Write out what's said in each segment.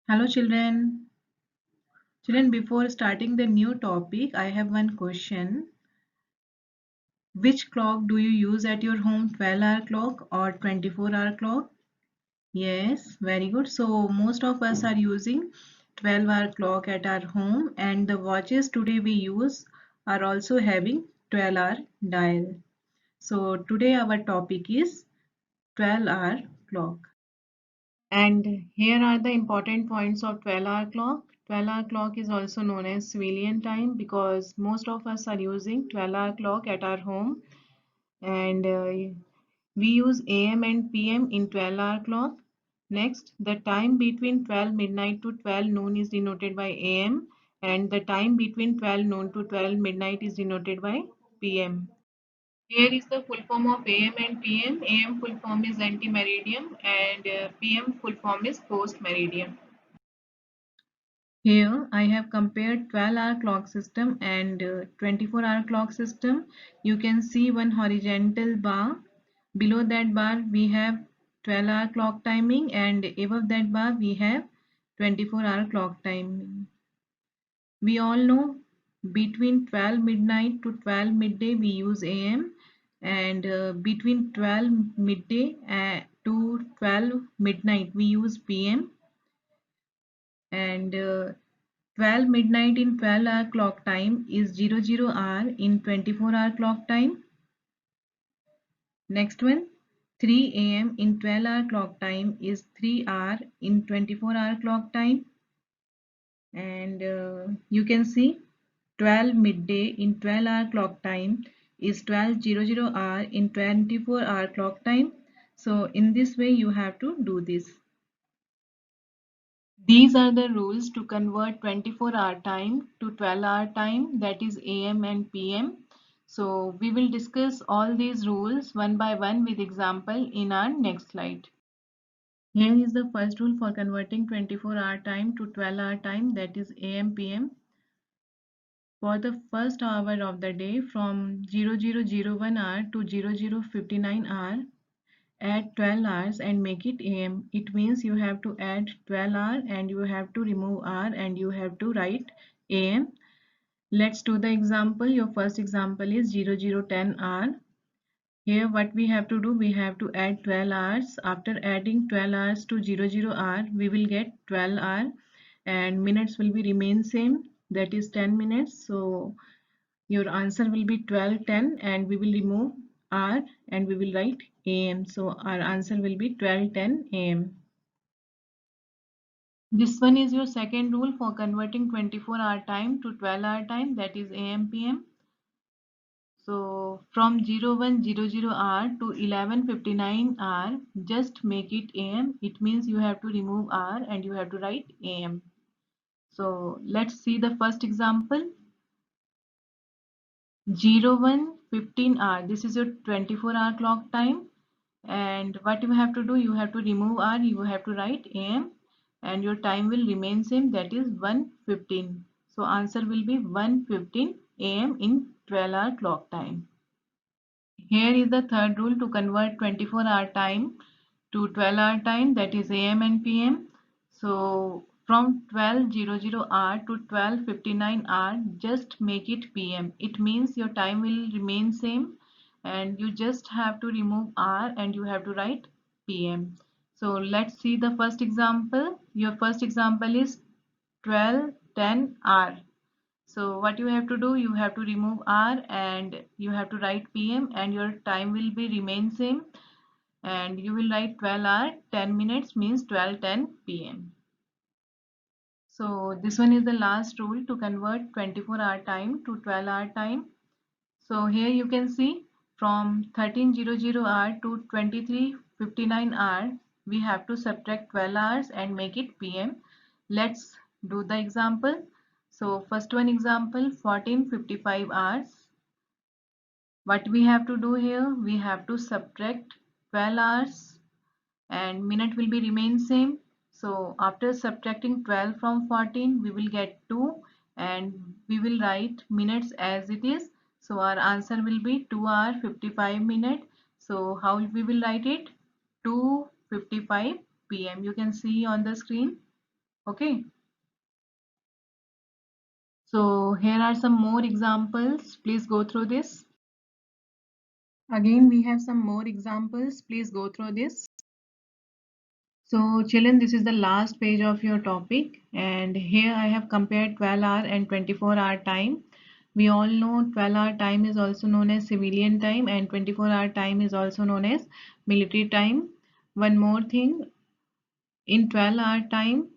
Hello children. Children, before starting the new topic, I have one question. Which clock do you use at your home, 12-hour clock or 24-hour clock? Yes, very good. So most of us are using 12-hour clock at our home, and the watches today we use are also having 12-hour dial. So today our topic is 12-hour clock. And here are the important points of 12-hour clock. 12-hour clock is also known as civilian time because most of us are using 12-hour clock at our home, and we use AM and PM in 12-hour clock. Next, the time between 12 midnight to 12 noon is denoted by AM, and the time between 12 noon to 12 midnight is denoted by PM. Here is the full form of AM and PM. AM full form is anti-meridian and PM full form is post-meridian. Here I have compared 12-hour clock system and 24-hour clock system. You can see one horizontal bar. Below that bar we have 12-hour clock timing, and above that bar we have 24-hour clock timing. We all know between 12 midnight to 12 midday we use AM, and between 12 midday to 12 midnight we use PM, and 12 midnight in 12-hour clock time is 00 hour in 24-hour clock time. Next one, 3 AM in 12-hour clock time is 3 hour in 24-hour clock time, and you can see 12 midday in 12-hour clock time is 12:00 hour in 24-hour clock time. So in this way you have to do this. These are the rules to convert 24-hour time to 12-hour time, that is AM and PM. So we will discuss all these rules one by one with example in our next slide. Here is the first rule for converting 24-hour time to 12-hour time, that is AM PM. For the first hour of the day from 0001 hour to 0059 hour, add 12 hours and make it AM. It means you have to add 12 hour and you have to remove hour and you have to write AM. Let's do the example. Your first example is 0010 hour. Here what we have to do, we have to add 12 hours. After adding 12 hours to 00 hour, we will get 12 hour, and minutes will be remain same, that is 10 minutes. So your answer will be 12:10, and we will remove hour and we will write AM. So our answer will be 12:10 AM. This one is your second rule for converting 24-hour time to 12-hour time, that is AM PM. So from 0100 hour to 11:59 hour, just make it AM. It means you have to remove hour and you have to write AM. So let's see the first example. 01:15 hour. This is your 24-hour clock time. And what you have to do, you have to remove hour, you have to write AM, and your time will remain same, that is 1:15. So answer will be 1:15 AM in 12-hour clock time. Here is the third rule to convert 24-hour time to 12-hour time, that is AM and PM. So from 12:00 hour to 12:59 hour, just make it PM. It means your time will remain same and you just have to remove hour and you have to write PM. So let's see the first example. Your first example is 12:10 hour. So what you have to do, you have to remove hour and you have to write PM, and your time will be remain same, and you will write 12 hour 10 minutes means 12:10 PM. So this one is the last rule to convert 24-hour time to 12-hour time. So here you can see from 13:00 hour to 23:59 hour, we have to subtract 12 hours and make it PM. Let's do the example. So first one example, 14:55 hours. What we have to do here, we have to subtract 12 hours and minute will be remain same. So after subtracting 12 from 14, we will get 2 and we will write minutes as it is. So our answer will be 2 hour 55 minute. So how we will write it? 2:55 PM. You can see on the screen. Okay. So here are some more examples. Please go through this. Again, we have some more examples. Please go through this. So children, this is the last page of your topic, and here I have compared 12-hour and 24-hour time. We all know 12-hour time is also known as civilian time, and 24-hour time is also known as military time. One more thing, in 12-hour time,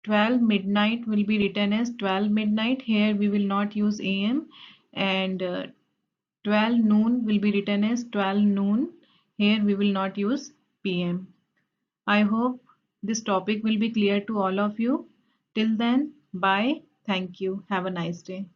12 midnight will be written as 12 midnight. Here we will not use AM, and 12 noon will be written as 12 noon. Here we will not use PM. I hope this topic will be clear to all of you. Till then, bye. Thank you. Have a nice day.